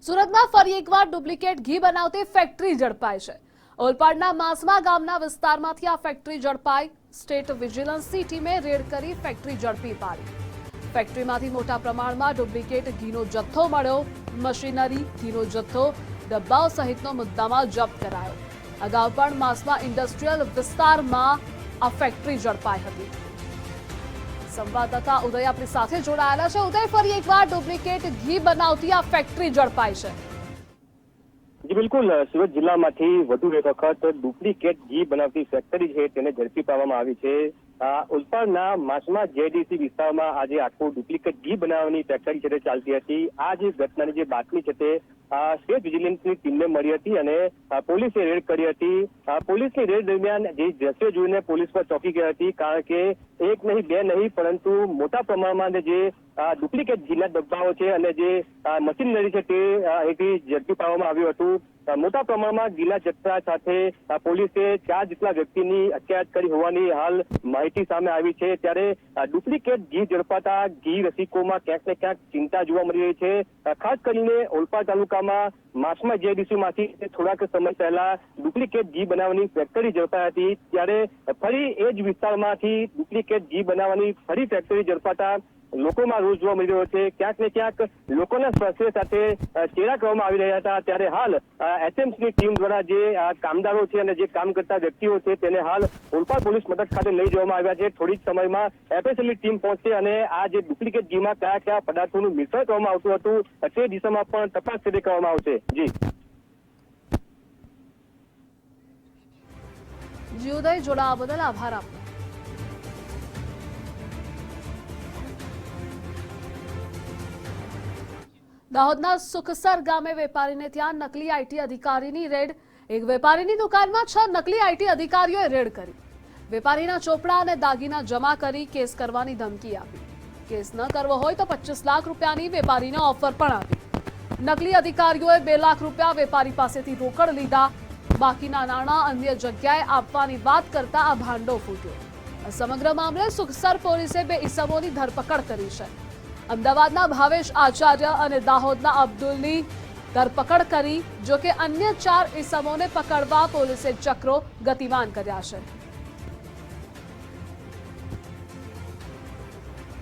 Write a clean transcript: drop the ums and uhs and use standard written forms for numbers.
સુરતમાં ફરી એકવાર ડુપ્લિકેટ ઘી બનાવતી ફેક્ટરી ઝડપાઈ છે। ઓલપાડના માસમા ગામના વિસ્તારમાંથી આ ફેક્ટરી ઝડપાઈ। સ્ટેટ વિજિલન્સની ટીમે રેડ કરી ફેક્ટરી ઝડપી પાડી। ફેક્ટરીમાંથી મોટા પ્રમાણમાં ડુપ્લિકેટ ઘીનો જથ્થો મળ્યો। મશીનરી, ઘીનો જથ્થો, ડબ્બાઓ સહિતનો મુદ્દામાલ જપ્ત કરાયો। અગાઉ પણ માસમા ઇન્ડસ્ટ્રીયલ વિસ્તારમાં આ ફેક્ટરી ઝડપાઈ હતી। સંવાદદાતા ઉદય આપણી સાથે જોડાયેલા છે। ઉદય, ફરી એકવાર ડુપ્લિકેટ ઘી બનાવતી આ ફેક્ટરી ઝડપાઈ છે। જી બિલકુલ, સુરત જિલ્લામાંથી વધુ એક વખત ડુપ્લિકેટ ઘી બનાવતી ફેક્ટરી છે તેને ઝડપી પાડવામાં આવી છે। ઓલપાડના માસમા જેડીસી વિસ્તારમાં આજે આખું ડુપ્લિકેટ ઘી બનાવવાની ફેક્ટરી છે તે ચાલતી હતી। આ જે ઘટનાની જે બાતમી છે તે સ્ટેટ વિજિલન્સની ટીમને મળી હતી અને પોલીસે રેડ કરી હતી। પોલીસની રેડ દરમિયાન જે દ્રશ્યો જોઈને પોલીસ પર ચોંકી ગઈ હતી, કારણ કે એક નહીં બે નહીં પરંતુ મોટા પ્રમાણમાં જે ડુપ્લિકેટ ઘીના ડબ્બાઓ છે અને જે મશીનરી છે તે અહીંથી ઝડપી પાડવામાં આવ્યું હતું। મોટા પ્રમાણમાં ઘીના જથ્થા સાથે પોલીસે 4 જેટલા વ્યક્તિની અટકાયત કરી હોવાની હાલ માહિતી સામે આવી છે। ત્યારે ડુપ્લિકેટ ઘી ઝડપાતા ઘી રસિકોમાં ક્યાંક ને ક્યાંક ચિંતા જોવા મળી રહી છે। ખાસ કરીને ઓલપાડ તાલુકામાં માસમા જેડીસીમાંથી થોડાક સમય પહેલા ડુપ્લિકેટ ઘી બનાવવાની ફેક્ટરી ઝડપાઈ હતી, ત્યારે ફરી એ જ વિસ્તારમાંથી ડુપ્લિકેટ ઘી બનાવવાની ફરી ફેક્ટરી ઝડપાતા લોકોમાં રોષ જોવા મળી રહ્યો છે। ક્યાંક ને ક્યાંક લોકોના સ્વાસ્થ્ય સાથે ચેડા કરવામાં આવી રહ્યા હતા। ત્યારે હાલ એસએમસીની ટીમ દ્વારા જે કામદારો છે અને જે કામ કરતા વ્યક્તિઓ છે તેને હાલ ઓલપાડ પોલીસ મથક ખાતે લઈ જવામાં આવ્યા છે। થોડી જ સમયમાં એફએસએલની ટીમ પહોંચશે અને આ જે ડુપ્લિકેટ ઘીમાં કયા કયા પદાર્થોનું મિશ્રણ કરવામાં આવતું હતું તે દિશામાં પણ તપાસ કરવામાં આવશે। જી ઉદય, જોડાવા બદલ આભાર આપનો। દાહોદના સુખસર ગામે વેપારીને ત્યાં નકલી આઈટી અધિકારીની રેડ। એક વેપારીની દુકાનમાં 6 નકલી આઈટી અધિકારીઓએ રેડ કરી। વેપારીના ચોપડા અને દાગીના જમા કરી કેસ કરવાની ધમકી આપી। કેસ ન કરવો હોય તો 25 લાખ રૂપિયાની વેપારીને ઓફર પણ આપી। નકલી અધિકારીઓએ 2 લાખ રૂપિયા વેપારી પાસેથી રોકડ લીધા। બાકીના નાણાં અન્ય જગ્યાએ આપવાની વાત કરતા આ ભાંડો ફૂટ્યો। સમગ્ર મામલે સુખસર પોલીસે 2 ઈસમોની ધરપકડ કરી છે। અમદાવાદના ભાવેશ આચાર્ય અને દાહોદના અબ્દુલની ધરપકડ કરી। જો કે અન્ય 4 ઈસમોને પકડવા પોલીસે ચક્રો ગતિમાન કર્યા છે।